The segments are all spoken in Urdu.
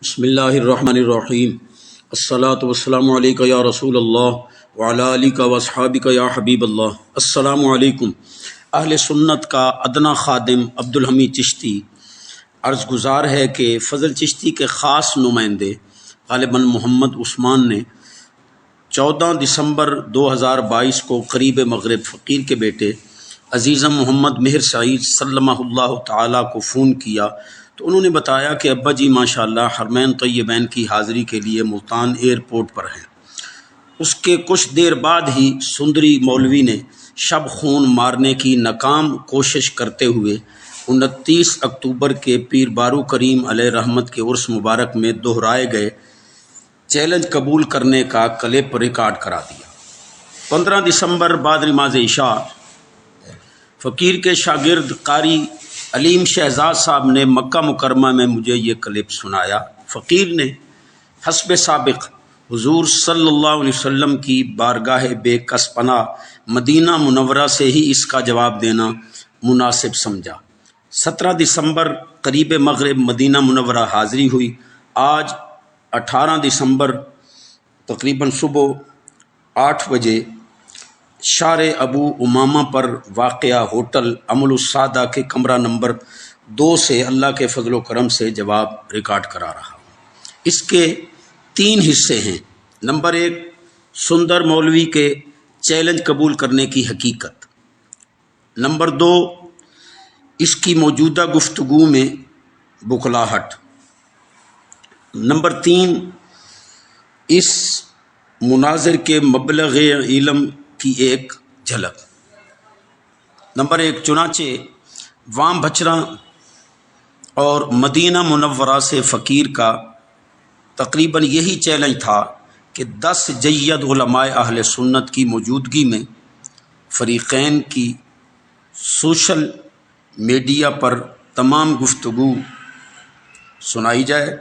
بسم اللہ الرحمن الرحیم الصلاۃ والسلام علیک یا رسول اللہ وعلی آلک واصحابک یا حبیب اللہ۔ السلام علیکم۔ اہل سنت کا ادنا خادم عبدالحمید چشتی عرض گزار ہے کہ فضل چشتی کے خاص نمائندے غالباً محمد عثمان نے 14 دسمبر 2022 کو قریب مغرب فقیر کے بیٹے عزیزم محمد مہر سعید سلمہ اللہ تعالیٰ کو فون کیا تو انہوں نے بتایا کہ ابا جی ماشاءاللہ حرمین طیبین کی حاضری کے لیے ملتان ایئرپورٹ پر ہیں۔ اس کے کچھ دیر بعد ہی سندری مولوی نے شب خون مارنے کی ناکام کوشش کرتے ہوئے 29 اکتوبر کے پیر بارو کریم علیہ رحمت کے عرس مبارک میں دہرائے گئے چیلنج قبول کرنے کا کلپ ریکارڈ کرا دیا۔ 15 دسمبر بعد نماز عشاء فقیر کے شاگرد قاری علیم شہزاد صاحب نے مکہ مکرمہ میں مجھے یہ کلپ سنایا۔ فقیر نے حسب سابق حضور صلی اللہ علیہ وسلم کی بارگاہ بے کس پناہ مدینہ منورہ سے ہی اس کا جواب دینا مناسب سمجھا۔ 17 دسمبر قریب مغرب مدینہ منورہ حاضری ہوئی۔ آج 18 دسمبر تقریباً صبح 8 بجے شار ابو امامہ پر واقع ہوٹل امل السعادہ کے کمرہ نمبر 2 سے اللہ کے فضل و کرم سے جواب ریکارڈ کرا رہا ہوں۔ اس کے 3 حصے ہیں۔ نمبر 1، سندر مولوی کے چیلنج قبول کرنے کی حقیقت۔ نمبر 2، اس کی موجودہ گفتگو میں بکلاہٹ۔ نمبر 3، اس مناظر کے مبلغ علم کی ایک جھلک۔ نمبر 1، چنانچہ وام بچرا اور مدینہ منورہ سے فقیر کا تقریباً یہی چیلنج تھا کہ 10 جید علماء اہل سنت کی موجودگی میں فریقین کی سوشل میڈیا پر تمام گفتگو سنائی جائے۔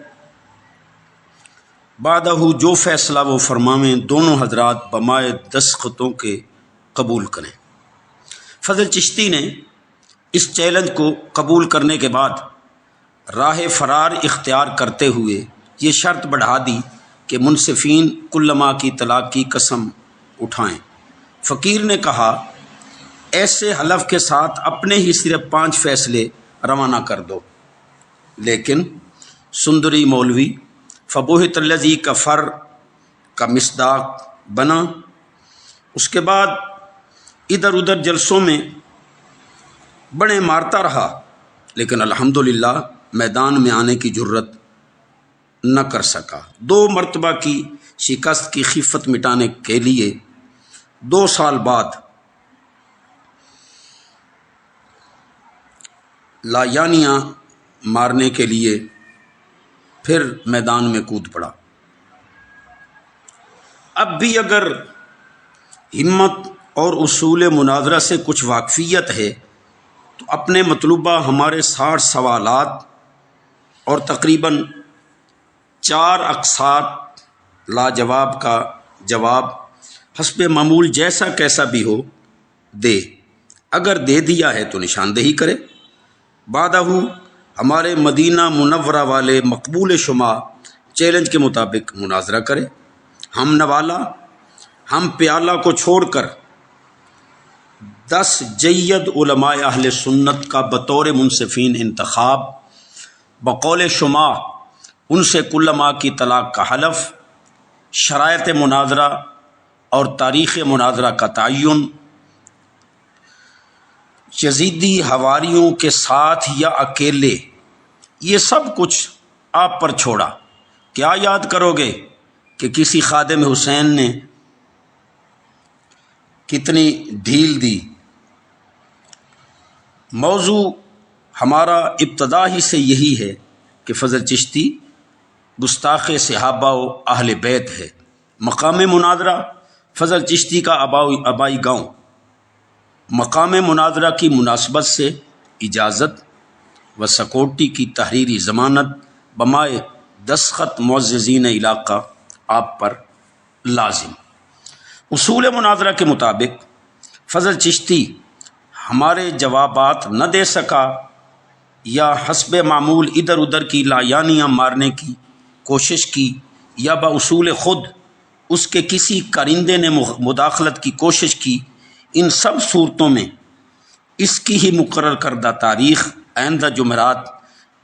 بعدہ جو فیصلہ وہ فرماویں دونوں حضرات بمائے دستخطوں کے قبول کریں۔ فضل چشتی نے اس چیلنج کو قبول کرنے کے بعد راہ فرار اختیار کرتے ہوئے یہ شرط بڑھا دی کہ منصفین کل ما کی طلاق کی قسم اٹھائیں۔ فقیر نے کہا ایسے حلف کے ساتھ اپنے ہی صرف 5 فیصلے روانہ کر دو، لیکن سندری مولوی فبہت الذی کفر کا مصداق بنا۔ اس کے بعد ادھر ادھر جلسوں میں بڑے مارتا رہا، لیکن الحمدللہ میدان میں آنے کی جرت نہ کر سکا۔ 2 مرتبہ کی شکست کی خفت مٹانے کے لیے 2 سال بعد لایانیاں مارنے کے لیے پھر میدان میں کود پڑا۔ اب بھی اگر ہمت اور اصول مناظرہ سے کچھ واقفیت ہے تو اپنے مطلوبہ ہمارے 60 سوالات اور تقریباً 4 اقساط لاجواب کا جواب حسب معمول جیسا کیسا بھی ہو دے۔ اگر دے دیا ہے تو نشاندہی کرے۔ بعدہ ہمارے مدینہ منورہ والے مقبول شما چیلنج کے مطابق مناظرہ کرے۔ ہم نوالا، ہم پیالہ کو چھوڑ کر 10 جید علماء اہل سنت کا بطور منصفین انتخاب، بقول شما ان سے کل ما کی طلاق کا حلف، شرائط مناظرہ اور تاریخ مناظرہ کا تعین، یزیدی حواریوں کے ساتھ یا اکیلے، یہ سب کچھ آپ پر چھوڑا۔ کیا یاد کرو گے کہ کسی خادم حسین نے کتنی ڈھیل دی؟ موضوع ہمارا ابتدا ہی سے یہی ہے کہ فضل چشتی گستاخ صحابہ و اہل بیت ہے۔ مقام مناظرہ فضل چشتی کا آبائی گاؤں۔ مقام مناظرہ کی مناسبت سے اجازت و سکورٹی کی تحریری ضمانت بمائے دستخط معززین علاقہ آپ پر لازم۔ اصول مناظرہ کے مطابق فضل چشتی ہمارے جوابات نہ دے سکا یا حسب معمول ادھر ادھر کی لایانیاں مارنے کی کوشش کی یا باصول خود اس کے کسی کارندے نے مداخلت کی کوشش کی، ان سب صورتوں میں اس کی ہی مقرر کردہ تاریخ آئندہ جمعرات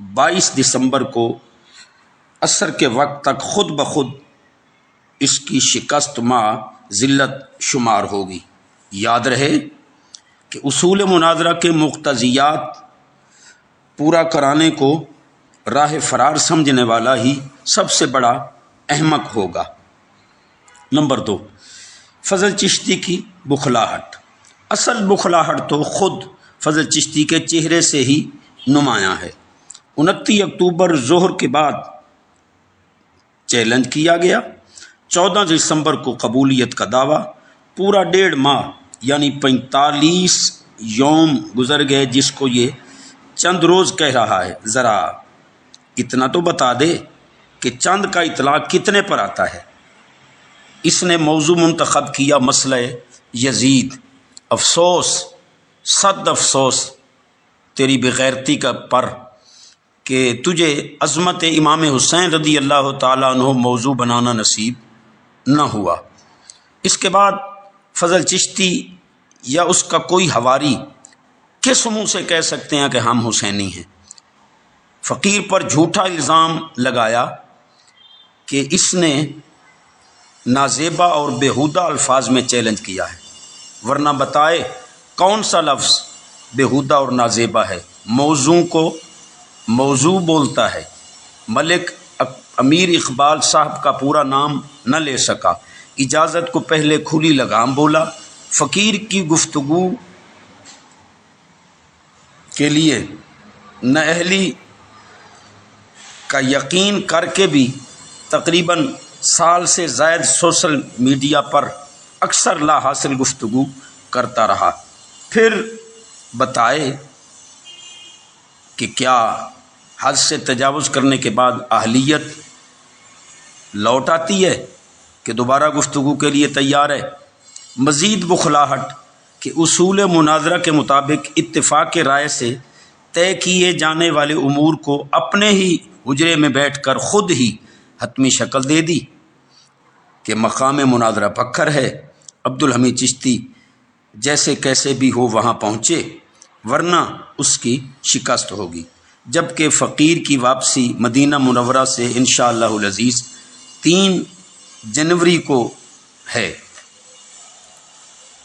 22 دسمبر کو عصر کے وقت تک خود بخود اس کی شکست مع ذلت شمار ہوگی۔ یاد رہے کہ اصول مناظرہ کے مقتضیات پورا کرانے کو راہ فرار سمجھنے والا ہی سب سے بڑا احمق ہوگا۔ نمبر 2، فضل چشتی کی بخلاہٹ۔ اصل بخلاہٹ تو خود فضل چشتی کے چہرے سے ہی نمایاں ہے۔ 29 اکتوبر ظہر کے بعد چیلنج کیا گیا، 14 دسمبر کو قبولیت کا دعویٰ، پورا 1.5 ماہ یعنی 45 یوم گزر گئے جس کو یہ چند روز کہہ رہا ہے۔ ذرا اتنا تو بتا دے کہ چند کا اطلاق کتنے پر آتا ہے۔ اس نے موضوع منتخب کیا مسئلہ یزید۔ افسوس، صد افسوس تیری بغیرتی کا پر کہ تجھے عظمت امام حسین رضی اللہ تعالیٰ عنہ موضوع بنانا نصیب نہ ہوا۔ اس کے بعد فضل چشتی یا اس کا کوئی حواری کس منہ سے کہہ سکتے ہیں کہ ہم حسینی ہیں؟ فقیر پر جھوٹا الزام لگایا کہ اس نے نازیبا اور بیہودہ الفاظ میں چیلنج کیا ہے، ورنہ بتائے کون سا لفظ بیہودہ اور نازیبا ہے؟ موضوع کو موضوع بولتا ہے۔ ملک امیر اقبال صاحب کا پورا نام نہ لے سکا، اجازت کو پہلے کھلی لگام بولا۔ فقیر کی گفتگو کے لیے نااہلی کا یقین کر کے بھی تقریباً سال سے زائد سوشل میڈیا پر اکثر لا حاصل گفتگو کرتا رہا۔ پھر بتائے کہ کیا حد سے تجاوز کرنے کے بعد اہلیت لوٹ آتی ہے کہ دوبارہ گفتگو کے لیے تیار ہے؟ مزید بخلاہٹ کہ اصول مناظرہ کے مطابق اتفاق رائے سے طے کیے جانے والے امور کو اپنے ہی حجرے میں بیٹھ کر خود ہی حتمی شکل دے دی کہ مقام مناظرہ پکھر ہے، عبدالحمید چشتی جیسے کیسے بھی ہو وہاں پہنچے ورنہ اس کی شکست ہوگی، جبکہ فقیر کی واپسی مدینہ منورہ سے انشاءاللہ العزیز 3 جنوری کو ہے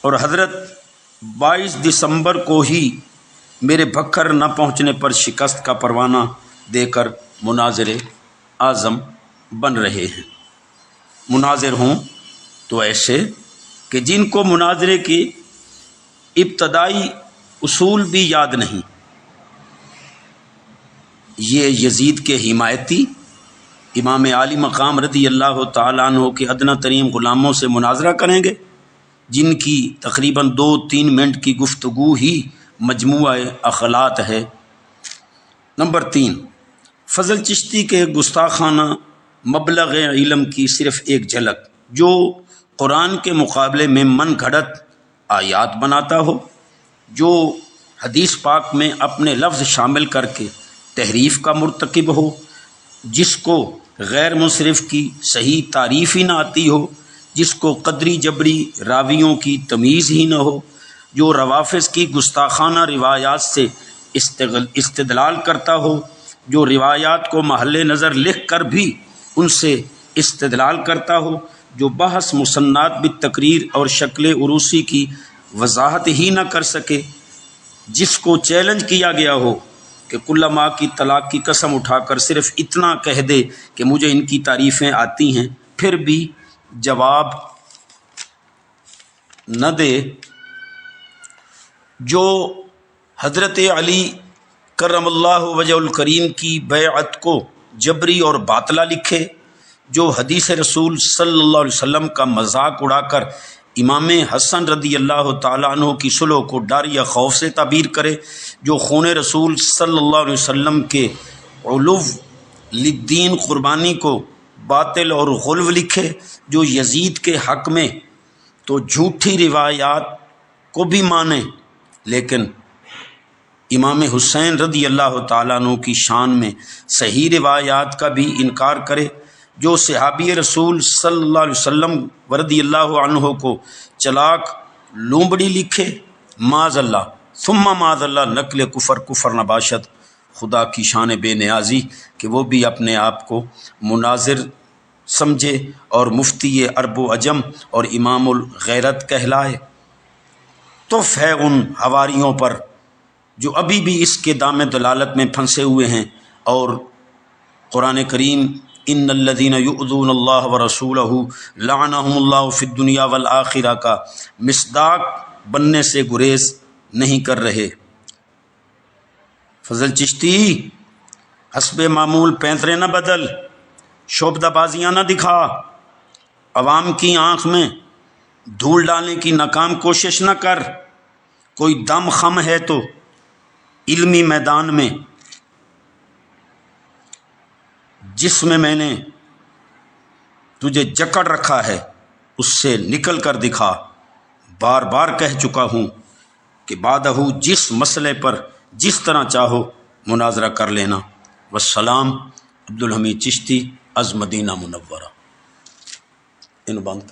اور حضرت 22 دسمبر کو ہی میرے بکھر نہ پہنچنے پر شکست کا پروانہ دے کر مناظر اعظم بن رہے ہیں۔ مناظر ہوں تو ایسے کہ جن کو مناظرے کی ابتدائی اصول بھی یاد نہیں۔ یہ یزید کے حمایتی امام عالی مقام رضی اللہ تعالیٰ عنہ کے ادنیٰ ترین غلاموں سے مناظرہ کریں گے، جن کی تقریباً 2-3 منٹ کی گفتگو ہی مجموعہ اخلاط ہے۔ نمبر 3، فضل چشتی کے گستاخانہ مبلغ علم کی صرف ایک جھلک، جو قرآن کے مقابلے میں من گھڑت آیات بناتا ہو، جو حدیث پاک میں اپنے لفظ شامل کر کے تحریف کا مرتکب ہو، جس کو غیر منصرف کی صحیح تعریف ہی نہ آتی ہو، جس کو قدری جبری راویوں کی تمیز ہی نہ ہو، جو روافظ کی گستاخانہ روایات سے استدلال کرتا ہو، جو روایات کو محل نظر لکھ کر بھی ان سے استدلال کرتا ہو، جو بحث مسنات بالتقریر اور شکل عروسی کی وضاحت ہی نہ کر سکے، جس کو چیلنج کیا گیا ہو کہ کل ماہ کی طلاق کی قسم اٹھا کر صرف اتنا کہہ دے کہ مجھے ان کی تعریفیں آتی ہیں، پھر بھی جواب نہ دے، جو حضرت علی کرم اللہ وجہ الکریم کی بیعت کو جبری اور باطلہ لکھے، جو حدیث رسول صلی اللہ علیہ وسلم کا مذاق اڑا کر امام حسن رضی اللہ تعالیٰ عنہ کی صلح کو ڈر یا خوف سے تعبیر کرے، جو خون رسول صلی اللہ علیہ وسلم کے علو للدین قربانی کو باطل اور غلو لکھے، جو یزید کے حق میں تو جھوٹی روایات کو بھی مانے لیکن امام حسین رضی اللہ تعالیٰ عنہ کی شان میں صحیح روایات کا بھی انکار کرے، جو صحابی رسول صلی اللہ علیہ وسلم ورضی اللہ عنہ کو چلاک لومبڑی لکھے، معاذ اللہ ثم معاذ اللہ نقل کفر نباشت، خدا کی شان بے نیازی کہ وہ بھی اپنے آپ کو مناظر سمجھے اور مفتی عرب و عجم اور امام الغیرت کہلائے۔ تف ہے ان حواریوں پر جو ابھی بھی اس کے دام دلالت میں پھنسے ہوئے ہیں، اور قرآن کریم ان الذین یؤذون اللہ ورسولہ لعنہم اللہ فی الدنیا والآخرہ کا مصداق بننے سے گریز نہیں کر رہے۔ فضل چشتی حسب معمول پینترے نہ بدل، شعبدہ بازیاں نہ دکھا، عوام کی آنکھ میں دھول ڈالنے کی ناکام کوشش نہ کر۔ کوئی دم خم ہے تو علمی میدان میں جس میں نے تجھے جکڑ رکھا ہے اس سے نکل کر دکھا۔ بار بار کہہ چکا ہوں کہ بعدہ جس مسئلے پر جس طرح چاہو مناظرہ کر لینا۔ والسلام، عبدالحمید چشتی از مدینہ منورہ۔ ان بند